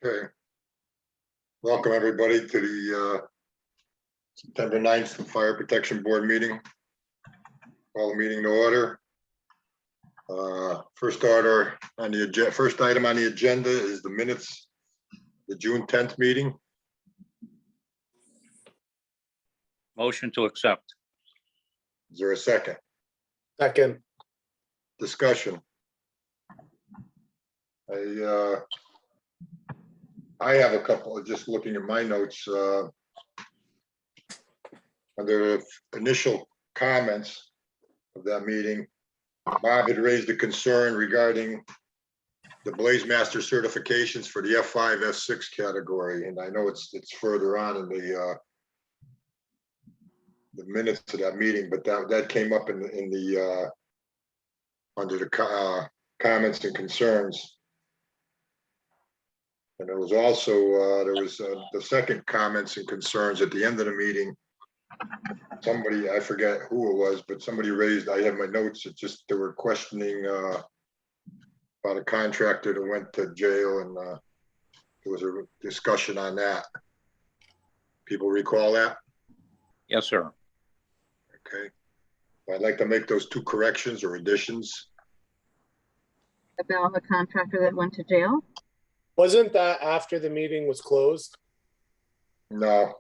Okay. Welcome everybody to the September 9th Fire Protection Board meeting. Call the meeting to order. First item on the agenda is the minutes, the June 10th meeting. Motion to accept. Is there a second? Second. Discussion. I have a couple of, just looking at my notes, under the initial comments of that meeting, Bob had raised a concern regarding the Blaze Master certifications for the F5, F6 category, and I know it's further on in the minutes of that meeting, but that came up in the under the comments and concerns. And there was also, the second comments and concerns at the end of the meeting. Somebody, I forget who it was, but somebody raised, I have my notes, they were questioning about a contractor that went to jail, and there was a discussion on that. People recall that? Yes, sir. Okay. I'd like to make those two corrections or additions. About the contractor that went to jail? Wasn't that after the meeting was closed? No,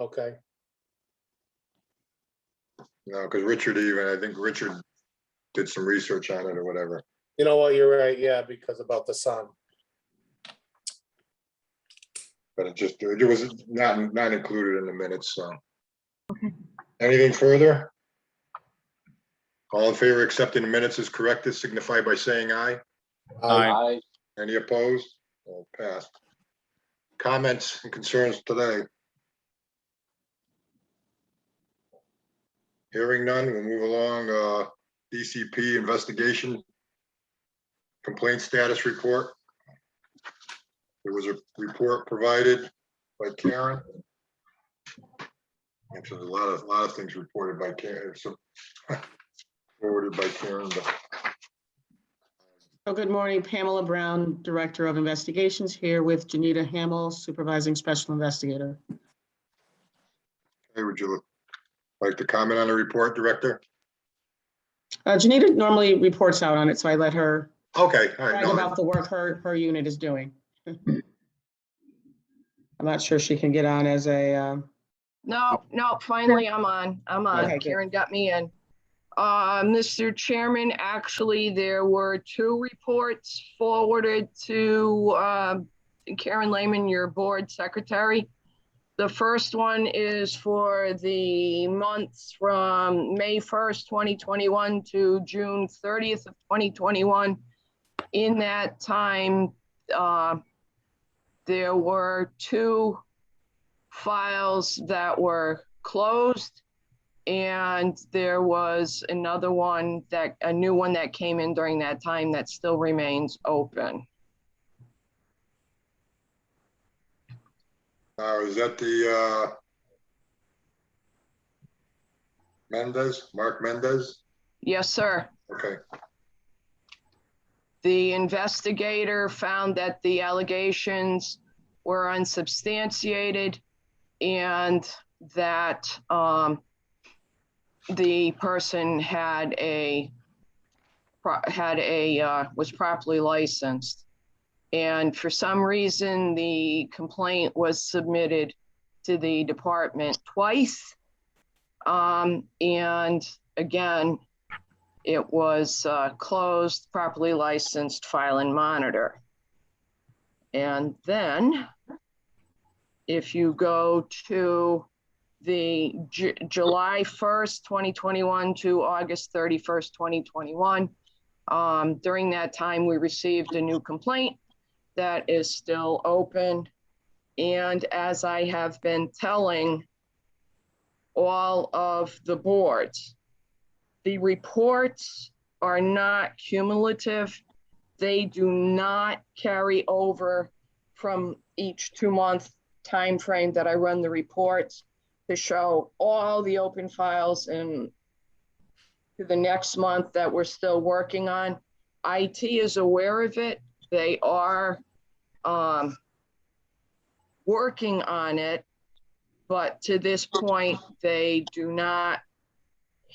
Okay. because I think Richard did some research on it or whatever. You know what? You're right. Yeah, because about the sun. But it was not included in the minutes, so. Okay. Anything further? All in favor of accepting the minutes as corrected, signify by saying aye. Aye. Any opposed? All passed. Comments and concerns today? Hearing none, we'll move along. DCP investigation complaint status report. There was a report provided by Karen. Actually, a lot of things reported by Karen, so forwarded by Karen. But Oh, good morning, Pamela Brown, Director of Investigations, here with Janita Hamill, Supervising Special Investigator. hey, would you like to comment on the report, Director? Janita normally reports out on it, so I let her Okay, all right. brag about the work her unit is doing. I'm not sure she can get on as a, No, finally I'm on. Okay, good. Karen got me in. Mr. Chairman, actually, there were two reports forwarded to Karen Lehman, your board secretary. The first one is for the months from May 1st, 2021 to June 30th of 2021. In that time, there were two files that were closed, and there was another one, a new one that came in during that time that still remains open. Now, is that the Mark Mendez? Yes, sir. Okay, The investigator found that the allegations were unsubstantiated and that the person was properly licensed. And for some reason, the complaint was submitted to the department twice. And again, it was closed, properly licensed, file and monitor. And then if you go to the July 1st, 2021 to August 31st, 2021, during that time, we received a new complaint that is still open. And as I have been telling all of the boards, the reports are not cumulative. They do not carry over from each 2-month time frame that I run the reports to show all the open files and to the next month that we're still working on. IT is aware of it. They are working on it, but to this point, they do not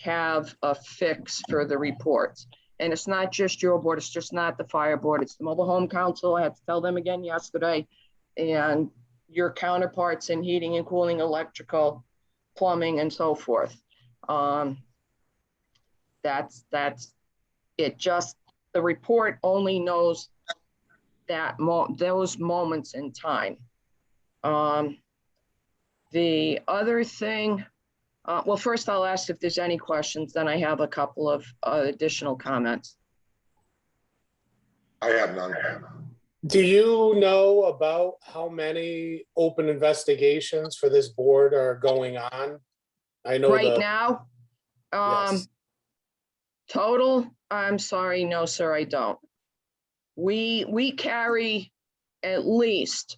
have a fix for the reports. And it's not just your board, it's just not the fire board, it's the mobile home council. I had to tell them again yesterday, and your counterparts in heating and cooling, electrical, plumbing, and so forth. That's it. Just the report only knows that those moments in time. The other thing, well, first I'll ask if there's any questions, then I have a couple of additional comments. I have none. Do you know about how many open investigations for this board are going on? I know Right now, yes. total, I'm sorry, no, sir, I don't. We carry at least,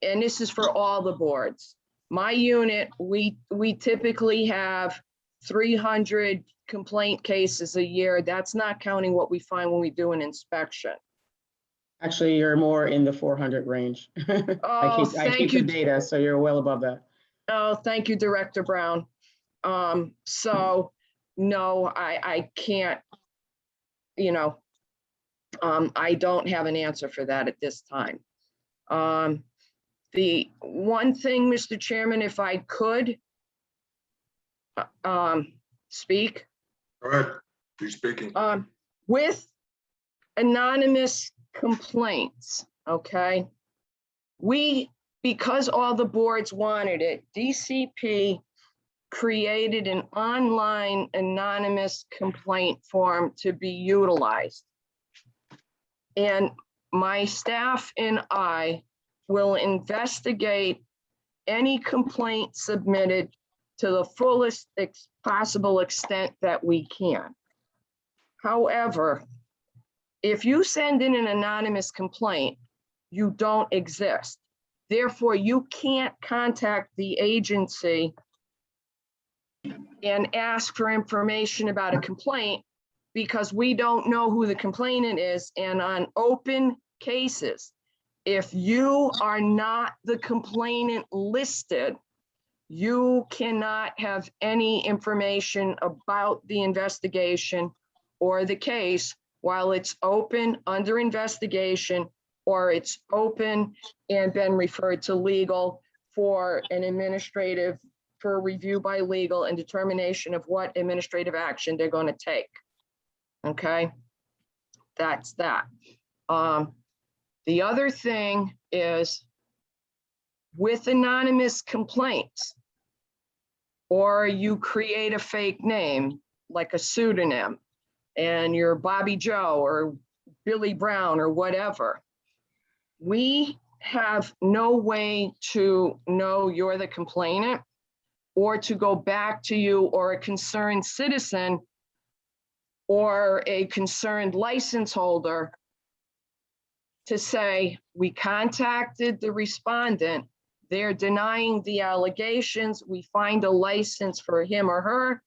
and this is for all the boards. My unit, we typically have 300 complaint cases a year. That's not counting what we find when we do an inspection. Actually, you're more in the 400 range. Oh, I thank keep the you. data, so you're well above that. Oh, thank you, Director Brown. So no, I can't, I don't have an answer for that at this time. The one thing, Mr. Chairman, if I could speak. Go ahead, keep speaking. With anonymous complaints, okay? Because all the boards wanted it, DCP created an online anonymous complaint form to be utilized. And my staff and I will investigate any complaint submitted to the fullest possible extent that we can. However, if you send in an anonymous complaint, you don't exist. Therefore, you can't contact the agency and ask for information about a complaint because we don't know who the complainant is. And on open cases, if you are not the complainant listed, you cannot have any information about the investigation or the case while it's open under investigation, or it's open and been referred to legal for an administrative, for review by legal and determination of what administrative action they're going to take. Okay, that's that. The other thing is with anonymous complaints, or you create a fake name like a pseudonym and you're Bobby Joe or Billy Brown or whatever, we have no way to know you're the complainant or to go back to you or a concerned citizen or a concerned license holder to say, we contacted the respondent, they're denying the allegations, we find a license for him or her,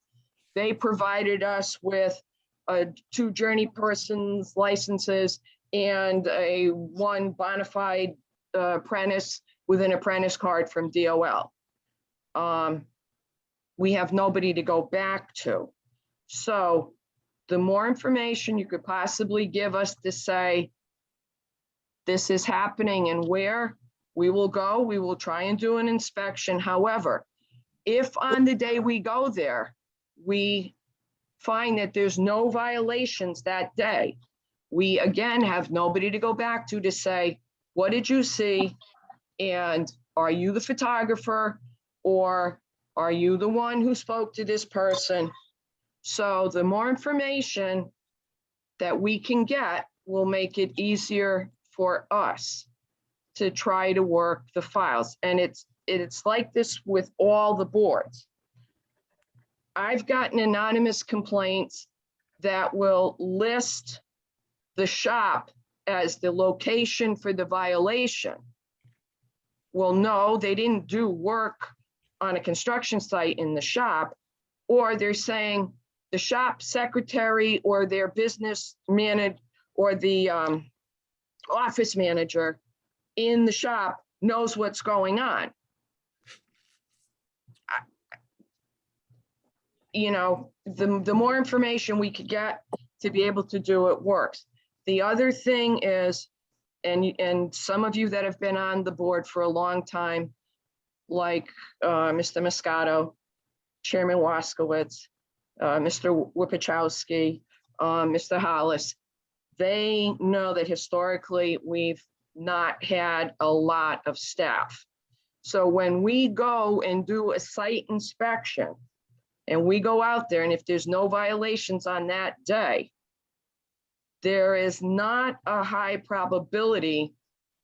they provided us with 2 journey persons licenses and a 1 bona fide apprentice with an apprentice card from DOL. We have nobody to go back to. So the more information you could possibly give us to say, this is happening and where, we will go, we will try and do an inspection. However, if on the day we go there, we find that there's no violations that day, we again have nobody to go back to say, what did you see? And are you the photographer or are you the one who spoke to this person? So the more information that we can get will make it easier for us to try to work the files. And it's like this with all the boards. I've gotten anonymous complaints that will list the shop as the location for the violation. Well, no, they didn't do work on a construction site in the shop, or they're saying the shop secretary or their business manager or the office manager in the shop knows what's going on. You know, the more information we could get to be able to do it works. The other thing is, and some of you that have been on the board for a long time, like Mr. Moscato, Chairman Waskowitz, Mr. Wipachowski, Mr. Hollis, they know that historically we've not had a lot of staff. So when we go and do a site inspection and we go out there, and if there's no violations on that day, there is not a high probability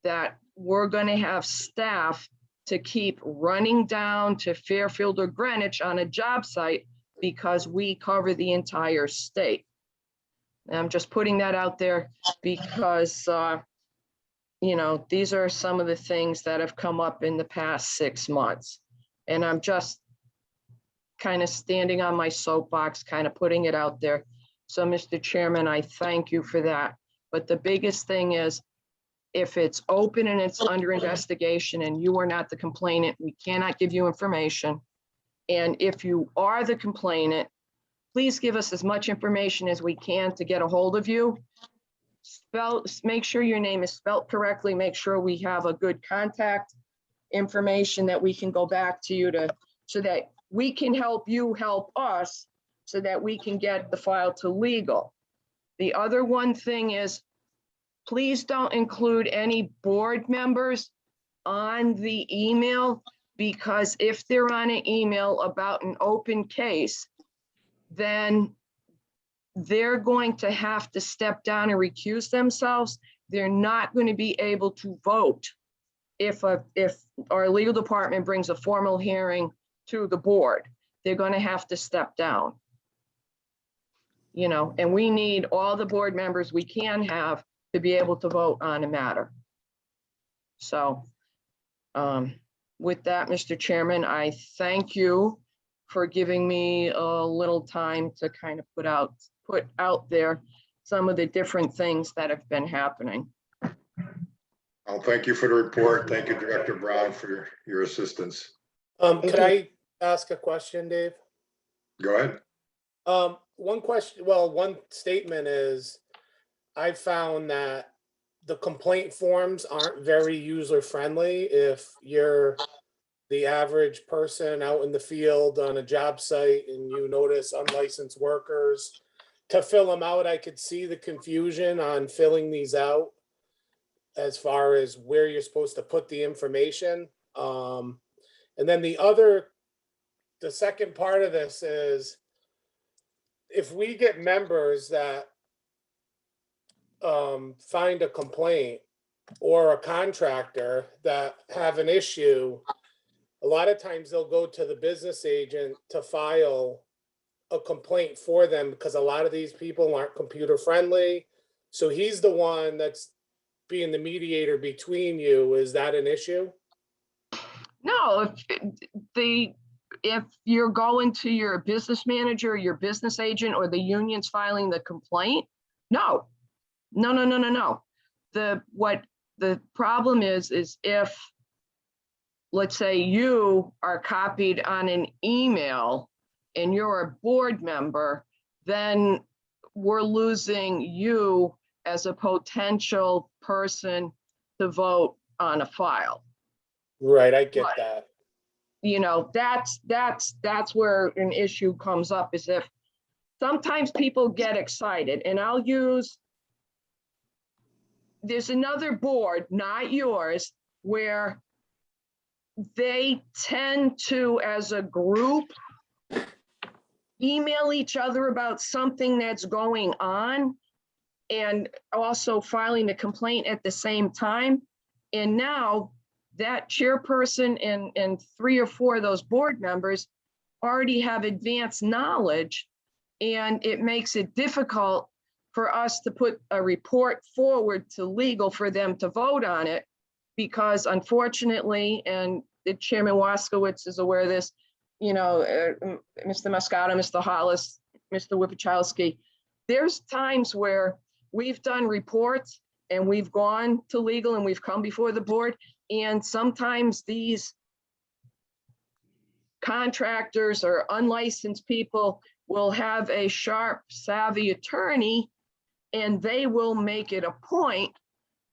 that we're going to have staff to keep running down to Fairfield or Greenwich on a job site because we cover the entire state. And I'm just putting that out there because, you know, these are some of the things that have come up in the past 6 months. And I'm just kind of standing on my soapbox, kind of putting it out there. So, Mr. Chairman, I thank you for that. But the biggest thing is, if it's open and it's under investigation and you are not the complainant, we cannot give you information. And if you are the complainant, please give us as much information as we can to get a hold of you. Make sure your name is spelled correctly. Make sure we have a good contact information that we can go back to you to, so that we can help you help us, so that we can get the file to legal. The other one thing is, please don't include any board members on the email, because if they're on an email about an open case, then they're going to have to step down and recuse themselves. They're not going to be able to vote if our legal department brings a formal hearing to the board. They're going to have to step down. You know, and we need all the board members we can have to be able to vote on a matter. So with that, Mr. Chairman, I thank you for giving me a little time to kind of put out there some of the different things that have been happening. Well, thank you for the report. Thank you, Director Brown, for your assistance. Could I ask a question, Dave? Go ahead. One question, well, one statement is, I found that the complaint forms aren't very user-friendly if you're the average person out in the field on a job site and you notice unlicensed workers. To fill them out, I could see the confusion on filling these out as far as where you're supposed to put the information. And then the second part of this is, if we get members that find a complaint or a contractor that have an issue, a lot of times they'll go to the business agent to file a complaint for them, because a lot of these people aren't computer friendly. So he's the one that's being the mediator between you. Is that an issue? No, if you're going to your business manager, your business agent, or the union's filing the complaint, no. What the problem is if, let's say you are copied on an email and you're a board member, then we're losing you as a potential person to vote on a file. Right, I get that. You know, that's where an issue comes up, is if sometimes people get excited, and there's another board, not yours, where they tend to, as a group, email each other about something that's going on and also filing a complaint at the same time. And now that chairperson and 3 or 4 of those board members already have advanced knowledge, and it makes it difficult for us to put a report forward to legal for them to vote on it, because unfortunately, and Chairman Waskowitz is aware of this, you know, Mr. Moscato, Mr. Hollis, Mr. Wipachowski, there's times where we've done reports and we've gone to legal and we've come before the board. And sometimes these contractors or unlicensed people will have a sharp, savvy attorney, and they will make it a point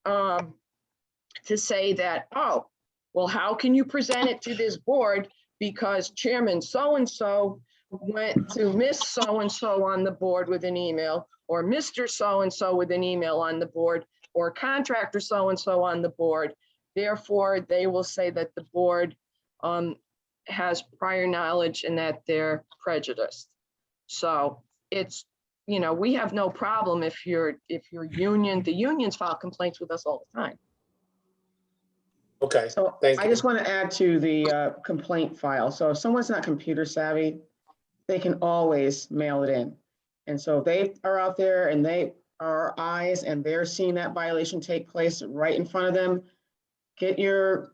to say that, oh, well, how can you present it to this board? Because Chairman so-and-so went to Miss so-and-so on the board with an email, or Mr. so-and-so with an email on the board, or contractor so-and-so on the board. Therefore, they will say that the board has prior knowledge and that they're prejudiced. So it's, you know, we have no problem if you're union, the unions file complaints with us all the time. Okay, So thank I you. just want to add to the complaint file. So if someone's not computer savvy, they can always mail it in. And so if they are out there and they are eyes and they're seeing that violation take place right in front of them, get your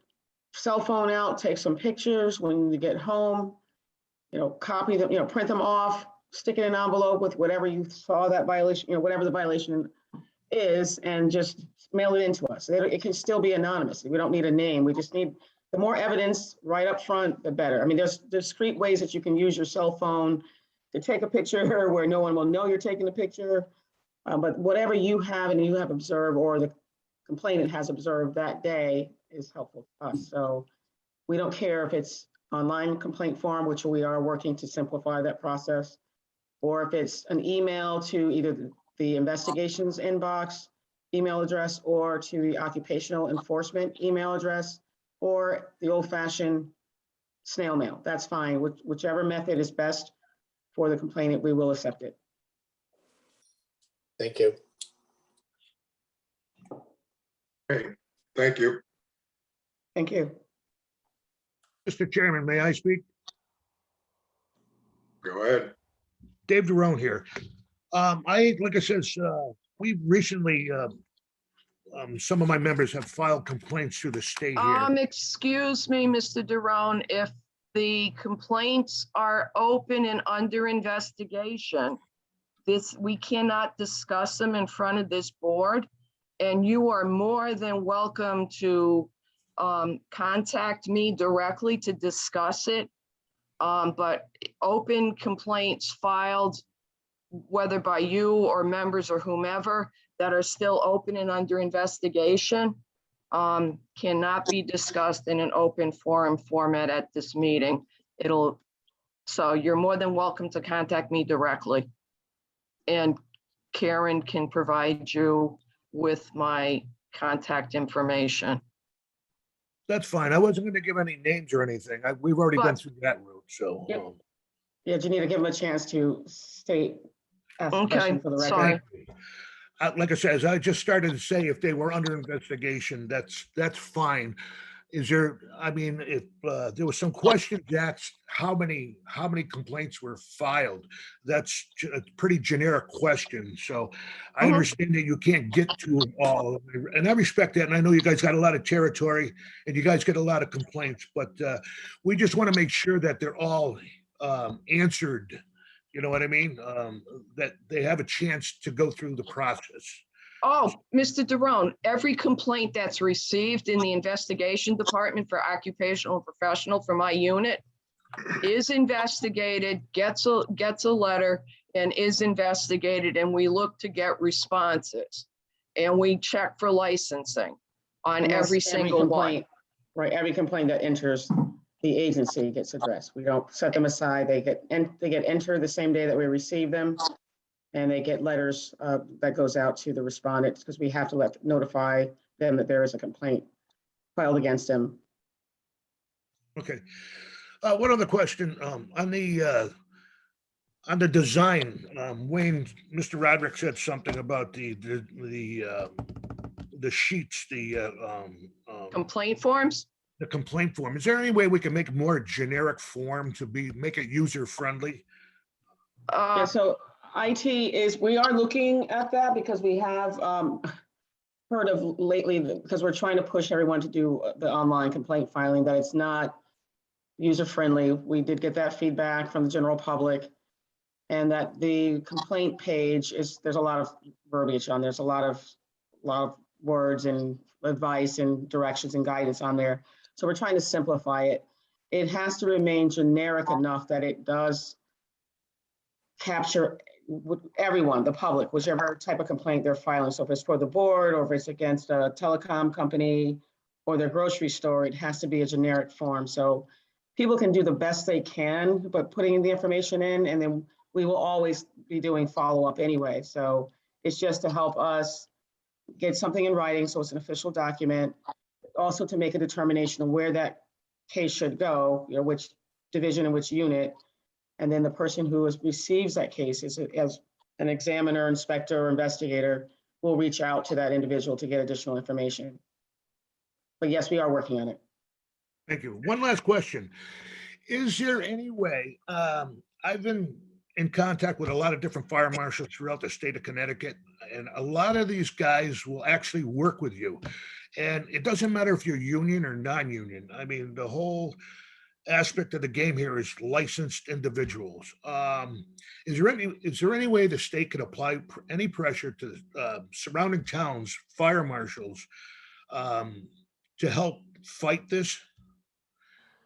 cell phone out, take some pictures when you get home, you know, copy them, you know, print them off, stick it in an envelope with whatever you saw that violation, you know, whatever the violation is, and just mail it into us. It can still be anonymous. We don't need a name. We just need, the more evidence right up front, the better. I mean, there's discreet ways that you can use your cell phone to take a picture where no one will know you're taking a picture. But whatever you have and you have observed, or the complainant has observed that day, is helpful to us. So we don't care if it's online complaint form, which we are working to simplify that process, or if it's an email to either the investigations inbox email address, or to the occupational enforcement email address, or the old-fashioned snail mail. That's fine. Whichever method is best for the complainant, we will accept it. Thank you. Okay, thank you. Thank you. Mr. Chairman, may I speak? Go ahead. Dave Derone here. Like I said, we recently, some of my members have filed complaints through the state here. Excuse me, Mr. Derone, if the complaints are open and under investigation, we cannot discuss them in front of this board, and you are more than welcome to contact me directly to discuss it. But open complaints filed, whether by you or members or whomever, that are still open and under investigation, cannot be discussed in an open forum format at this meeting. So you're more than welcome to contact me directly. And Karen can provide you with my contact information. That's fine. I wasn't going to give any names or anything. We've already been But- through that route, so. Yep. Yeah, Janita, give them a chance to ask a question for the record. Sorry. Like I said, as I just started to say, if they were under investigation, that's fine. Is there, I mean, if there was some questions asked, how many complaints were filed? That's a pretty generic question. So I understand that you can't get to them all, and I respect that. And I know you guys got a lot of territory and you guys get a lot of complaints, but we just want to make sure that they're all answered. You know what I mean? That they have a chance to go through the process. Oh, Mr. Derone, every complaint that's received in the investigation department for occupational and professional for my unit is investigated, gets a letter, and is investigated, and we look to get responses. And we check for licensing on And that's every single one. complaint, right, every complaint that enters the agency gets addressed. We don't set them aside. They get entered the same day that we receive them. And they get letters that goes out to the respondents, because we have to notify them that there is a complaint filed against them. Okay. One other question, on the design, Wayne, Mr. Roderick said something about the sheets, Complaint forms? the complaint form. Is there any way we can make a more generic form to make it user friendly? Yeah, so we are looking at that, because we have heard of lately, because we're trying to push everyone to do the online complaint filing, that it's not user-friendly. We did get that feedback from the general public, and that the complaint page there's a lot of verbiage on, there's a lot of words and advice and directions and guidance on there. So we're trying to simplify it. It has to remain generic enough that it does capture everyone, the public, whichever type of complaint they're filing. So if it's for the board, or if it's against a telecom company or their grocery store, it has to be a generic form. So people can do the best they can, but putting the information in, and then we will always be doing follow-up anyway. So it's just to help us get something in writing, so it's an official document. Also to make a determination of where that case should go, you know, which division and which unit. And then the person who receives that case as an examiner, inspector, or investigator will reach out to that individual to get additional information. But yes, we are working on it. Thank you. One last question. Is there any way, I've been in contact with a lot of different fire marshals throughout the state of Connecticut, and a lot of these guys will actually work with you. And it doesn't matter if you're union or non-union. I mean, the whole aspect of the game here is licensed individuals. Is there any way the state could apply any pressure to surrounding towns, fire marshals, to help fight this?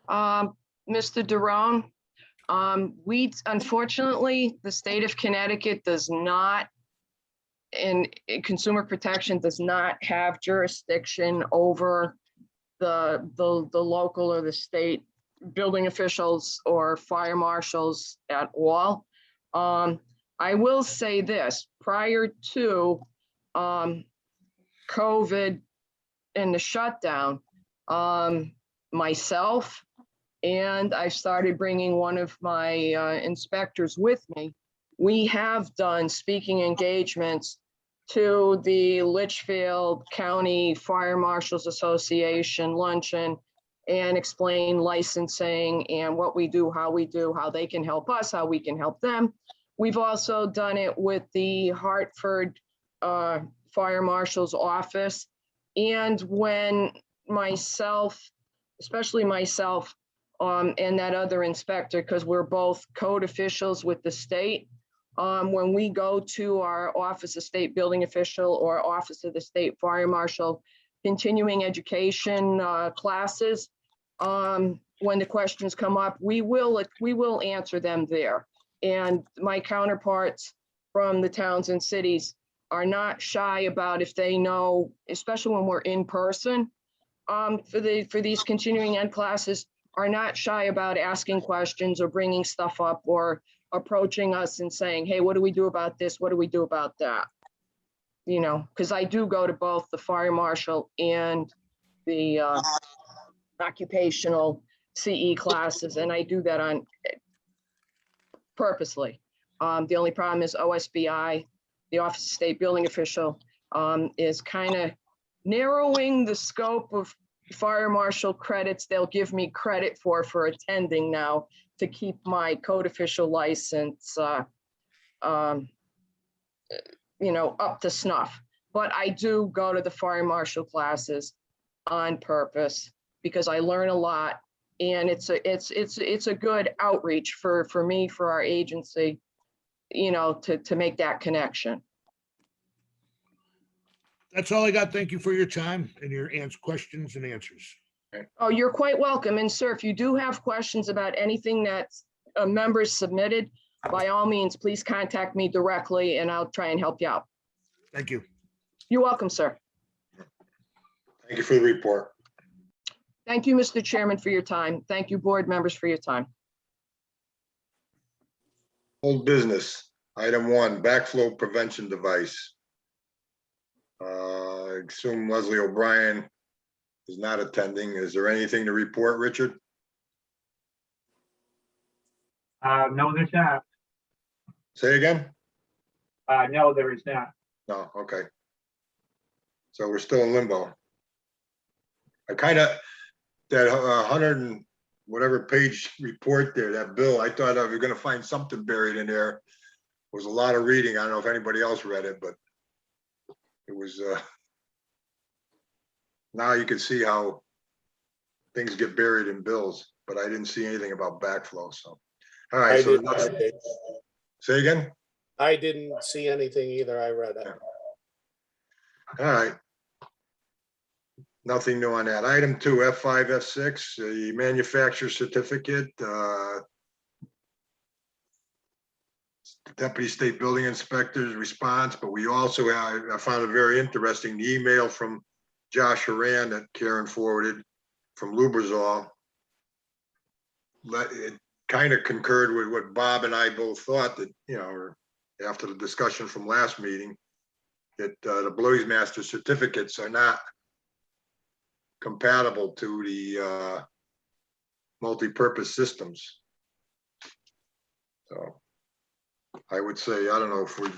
Mr. Derone, we, unfortunately, the state of Connecticut does not, and consumer protection does not have jurisdiction over the local or the state building officials or fire marshals at all. I will say this, prior to COVID and the shutdown, myself, and I started bringing one of my inspectors with me, we have done speaking engagements to the Litchfield County Fire Marshals Association luncheon and explain licensing and what we do, how they can help us, how we can help them. We've also done it with the Hartford Fire Marshal's office. And when myself, especially myself, and that other inspector, because we're both code officials with the state, when we go to our Office of State Building Official or Office of the State Fire Marshal continuing education classes, when the questions come up, we will answer them there. And my counterparts from the towns and cities are not shy about, if they know, especially when we're in person, for these continuing ed classes, are not shy about asking questions or bringing stuff up or approaching us and saying, hey, what do we do about this? What do we do about that? You know, because I do go to both the fire marshal and the occupational CE classes, and I do that on purposely. The only problem is OSBI, the Office of State Building Official, is kind of narrowing the scope of fire marshal credits they'll give me credit for attending now to keep my code official license, you know, up to snuff. But I do go to the fire marshal classes on purpose because I learn a lot, and it's a good outreach for me, for our agency, you know, to make that connection. That's all I got. Thank you for your time and your questions and answers. Oh, you're quite welcome. And sir, if you do have questions about anything that members submitted, by all means, please contact me directly and I'll try and help you out. Thank you. You're welcome, sir. Thank you for the report. Thank you, Mr. Chairman, for your time. Thank you, board members, for your time. Old business, item 1, backflow prevention device. I assume Leslie O'Brien is not attending. Is there anything to report, Richard? No, there's not. Say again? No, there is not. No, okay. So we're still in limbo. I kind of, that 100 and whatever page report there, that bill, I thought I was going to find something buried in there. It was a lot of reading. I don't know if anybody else read it, but it was, now you can see how things get buried in bills, but I didn't see anything about backflow, so. All right, so say again? I didn't see anything either. I read it. All right. Nothing new on that. Item 2, F5, F6, the manufacturer certificate. Deputy State Building Inspector's response, but we also have, I found it very interesting, the email from Josh Haran that Karen forwarded from Lubrizol. It kind of concurred with what Bob and I both thought, that, you know, after the discussion from last meeting, that the Blaze Master certificates are not compatible to the multi-purpose systems. So I would say, I don't know if we're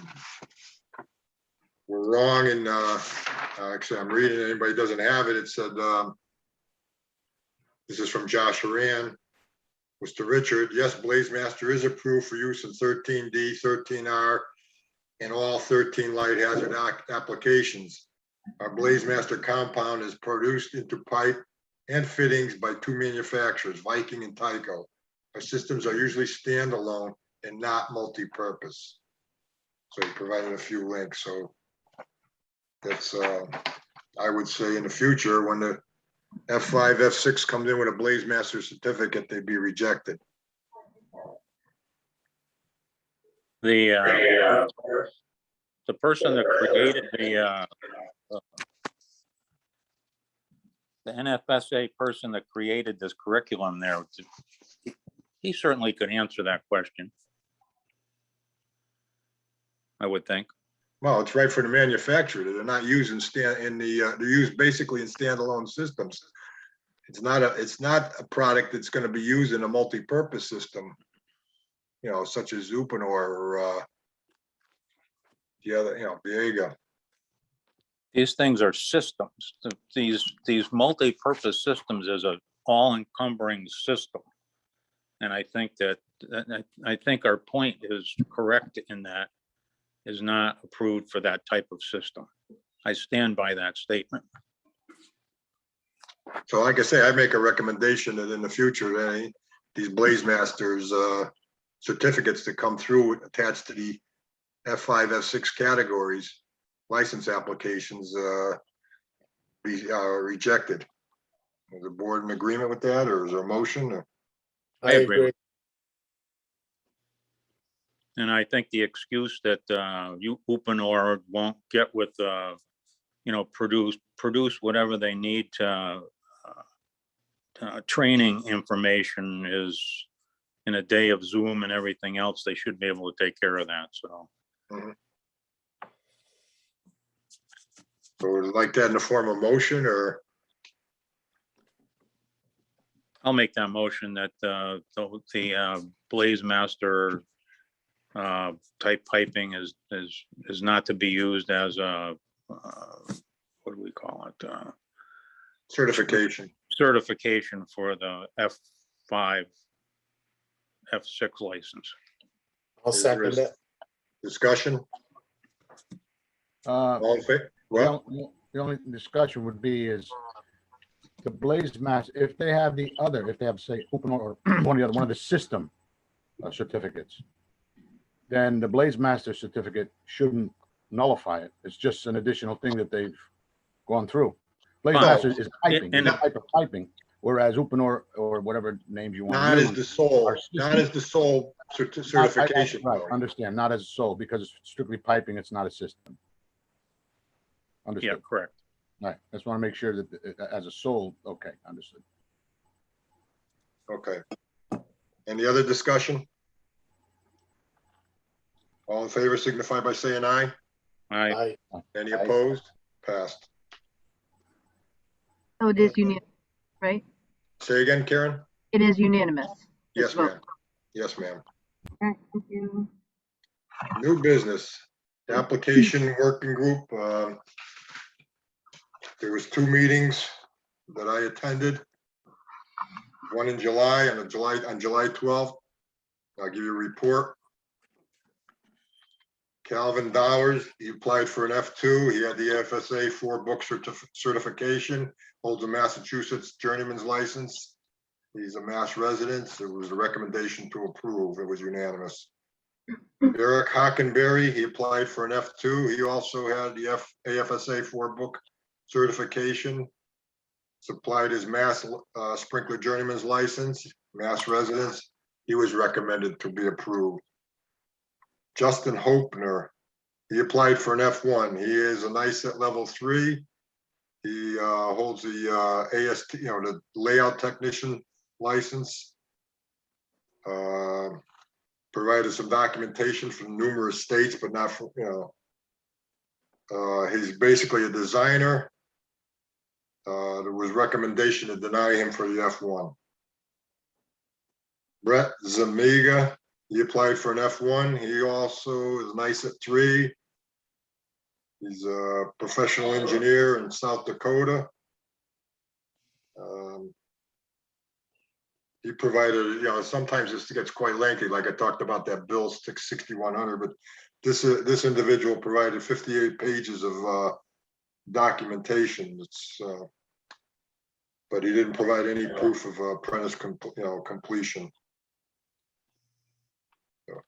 wrong, and actually I'm reading, anybody doesn't have it, it said, this is from Josh Haran. Mr. Richard, yes, Blaze Master is approved for use in 13D, 13R, and all 13 light hazard applications. Our Blaze Master compound is produced into pipe and fittings by 2 manufacturers, Viking and Tyco. Our systems are usually standalone and not multi-purpose. So he provided a few links. So that's, I would say in the future, when the F5, F6 comes in with a Blaze Master certificate, they'd be rejected. The person that created the NFSA person that created this curriculum there, he certainly could answer that question, I would think. Well, it's right for the manufacturer. They're not using they're used basically in standalone systems. It's not a product that's going to be used in a multi-purpose system, you know, such as Uponor or the other, you know, Viega. These things are systems. These multi-purpose systems is an all-encumbering system. And I think our point is correct in that is not approved for that type of system. I stand by that statement. So like I say, I make a recommendation that in the future, these Blaze Masters certificates that come through attached to the F5, F6 categories, license applications be rejected. Is the board in agreement with that, or is there a motion? Or? I agree. And I think the excuse that Uponor won't get with, you know, produce whatever they need to training information is in a day of Zoom and everything else, they should be able to take care of that. So. Mm-hmm. So would you like that in the form of motion, or? I'll make that motion that the Blaze Master type piping is not to be used as a what do we call it? Certification. Certification for the F5, F6 license. I'll second it. Discussion? All in favor? Well, The only discussion would be is the Blaze Master, if they have say Uponor or one of the system certificates, then the Blaze Master certificate shouldn't nullify it. It's just an additional thing that they've gone through. Blaze Master is piping, it's a type of piping, whereas Uponor or whatever names you want. not as the sole certification. Right, understand, not as a sole, because it's strictly piping, it's not a system. Understood. Yeah, correct. Right, just want to make sure that as a sole, okay, understood. Okay. Any other discussion? All in favor signify by saying aye. Aye. Any opposed? Passed. So it is unanimous, right? Say again, Karen? It is unanimous. Yes, ma'am. Yes, ma'am. All right, thank you. New business, application working group. There was 2 meetings that I attended. One in July, on July 12th. I'll give you a report. Calvin Dowers, he applied for an F2. He had the FSA 4-book certification, holds a Massachusetts journeyman's license. He's a Mass resident. It was a recommendation to approve. It was unanimous. Eric Hockenberry, he applied for an F2. He also had the AFSA 4-book certification. supplied his mass sprinkler journeyman's license, mass residence. He was recommended to be approved. Justin Hopner, he applied for an F1. He is an ISET level 3. He holds the AST, the layout technician license. Provided some documentation from numerous states, but not for, he's basically a designer. There was recommendation to deny him for the F1. Brett Zamiga, he applied for an F1. He also is an ISET 3. He's a professional engineer in South Dakota. He provided, sometimes this gets quite lengthy, like I talked about that bill 6100, but this individual provided 58 pages of documentation. But he didn't provide any proof of apprentice completion. So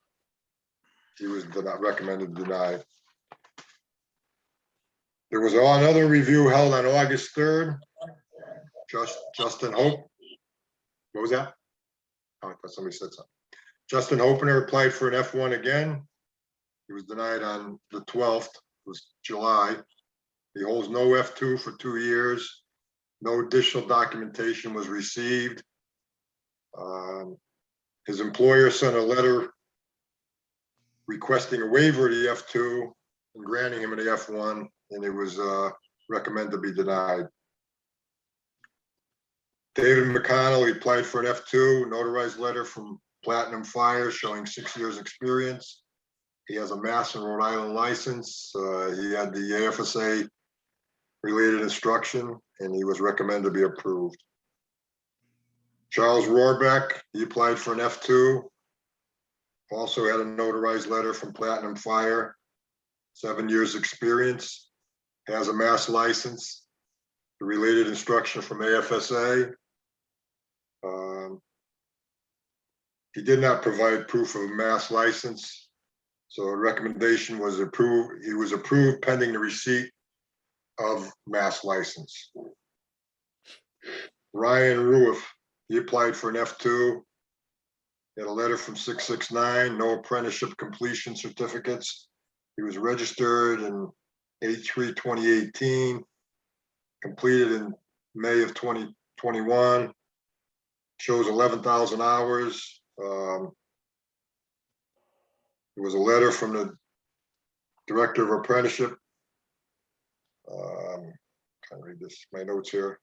he was not recommended denied. There was another review held on August 3rd. Justin Hope. What was that? Oh, I thought somebody said something. Justin Hopener applied for an F1 again. He was denied on the 12th, it was July. He holds no F2 for 2 years. No additional documentation was received. His employer sent a letter requesting a waiver of the F2 and granting him an F1, and it was recommended to be denied. David McConnell, he applied for an F2, notarized letter from Platinum Fire showing 6 years experience. He has a Mass and Rhode Island license. He had the AFSA related instruction, and he was recommended to be approved. Charles Rohrbeck, he applied for an F2. Also had a notarized letter from Platinum Fire, 7 years experience, has a Mass license, the related instruction from AFSA. He did not provide proof of a Mass license, so a recommendation was approved. He was approved pending the receipt of Mass license. Ryan Ruiff, he applied for an F2. He had a letter from 669, no apprenticeship completion certificates. He was registered in 8/3/2018, completed in May of 2021, shows 11,000 hours. There was a letter from the director of apprenticeship. Can't read this, my notes here.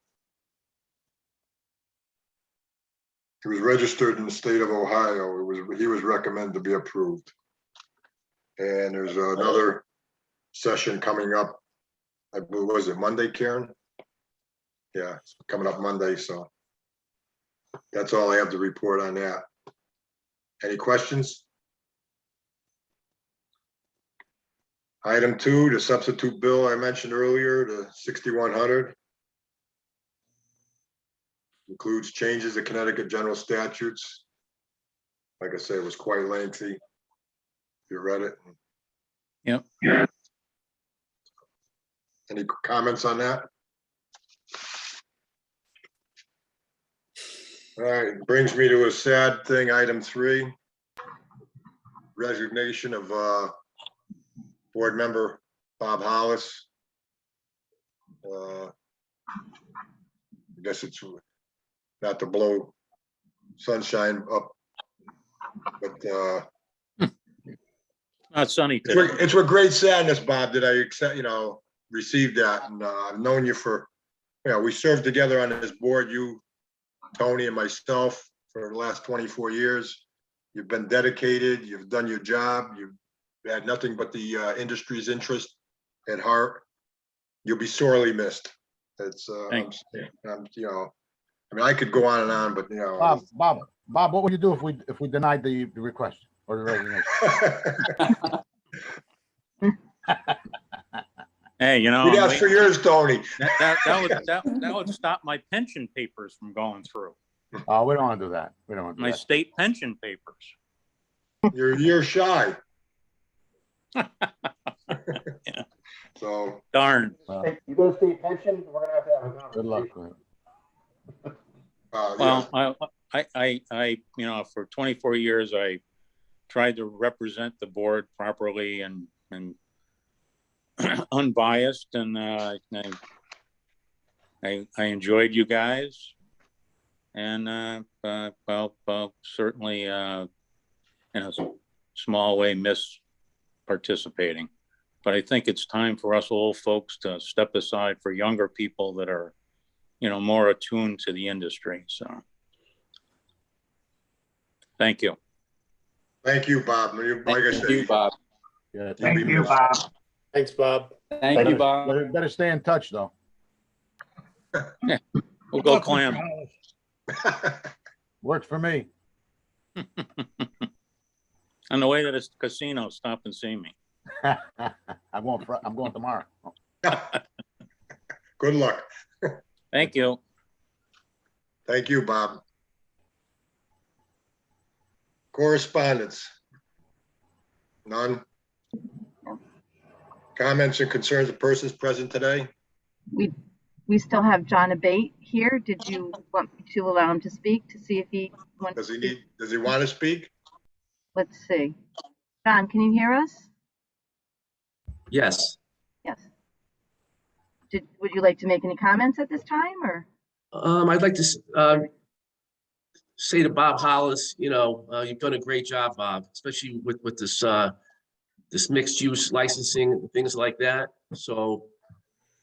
He was registered in the state of Ohio. He was recommended to be approved. And there's another session coming up. I believe, was it Monday, Karen? Yeah, it's coming up Monday, so that's all I have to report on that. Any questions? Item 2, the substitute bill I mentioned earlier, the 6100. Includes changes to Connecticut general statutes. Like I said, it was quite lengthy. You read it? Yep. Any comments on that? All right, brings me to a sad thing, item 3. Resignation of board member Bob Hollis. I guess it's not to blow sunshine up, but Not sunny today. it's with great sadness, Bob, that I accept, received that. And I've known you for, we served together on this board, you, Tony, and myself for the last 24 years. You've been dedicated. You've done your job. You've had nothing but the industry's interest at heart. You'll be sorely missed. It's, Thanks. I mean, I could go on and on, but Bob, what would you do if we denied the request or the resignation? Hey, You'd ask for yours, Tony. that would stop my pension papers from going through. Oh, we don't want to do that. We don't want to do My that. state pension papers. You're a year shy. So Darn. Well, You go state pension, we're gonna have to have a good luck conversation. with it. Yeah, Well, for 24 years, I tried to represent the board properly and unbiased, and I enjoyed you guys, and certainly in a small way miss participating. But I think it's time for us old folks to step aside for younger people that are, more attuned to the industry. So, thank you. thank you, Bob. Like I Thank you, said, Bob. Yeah, Thank be you, missed. Bob. Thanks, Bob. Thank you, Bob. Better stay in touch, though. We'll go Look, Mr. clam. Hollis, Works for me. On the way to this casino, stop and see me. I'm going tomorrow. Good luck. Thank you. Thank you, Bob. Correspondence? None? Comments and concerns of persons present today? We still have John Abate here. Did you want me to allow him to speak to see if he wants to? Does he want to speak? Let's see. John, can you hear us? Yes. Yes. Would you like to make any comments at this time, or? I'd like to say to Bob Hollis, you've done a great job, Bob, especially with this this mixed use licensing and things like that. So,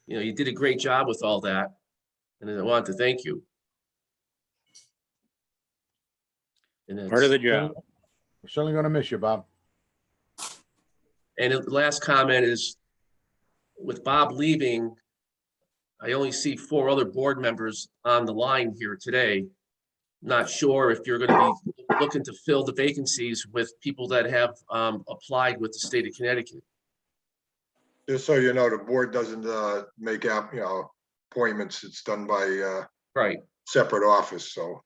you did a great job with all that, and I wanted to thank you. And Part of the job. We're certainly going to miss you, Bob. And the last comment is, with Bob leaving, I only see 4 other board members on the line here today. Not sure if you're going to be looking to fill the vacancies with people that have applied with the state of Connecticut. Just so you know, the board doesn't make out, appointments. It's done by Right. separate office, so.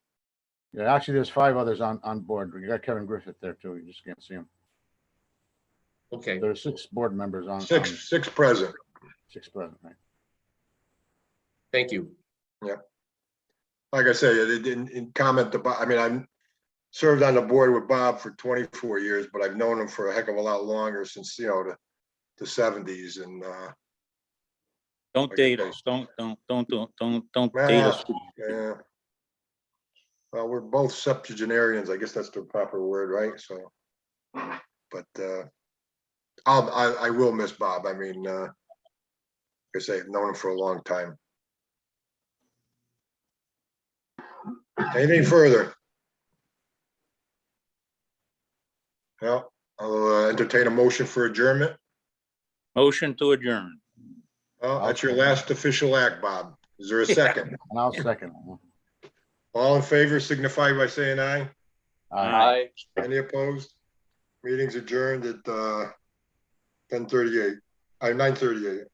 Yeah, actually, there's 5 others on board. You got Kevin Griffith there too. You just can't see him. Okay. There's 6 board members on. Six present. 6 present, right? Thank you. Like I say, it didn't comment about, I served on the board with Bob for 24 years, but I've known him for a heck of a lot longer, since, the 70s, and Don't date us. Don't date us. yeah. Well, we're both septuagenarians. I guess that's the proper word, right? So, but I will miss Bob. Like I say, I've known him for a long time. Anything further? Well, I'll entertain a motion for adjournment. Motion to adjourn. Well, that's your last official act, Bob. Is there a second? And I'll second. All in favor signify by saying aye. Aye. Any opposed? Meeting's adjourned at 10:38. 9:38.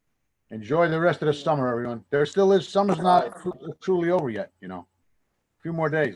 Enjoy the rest of the summer, everyone. There still is, summer's not truly over yet, a few more days.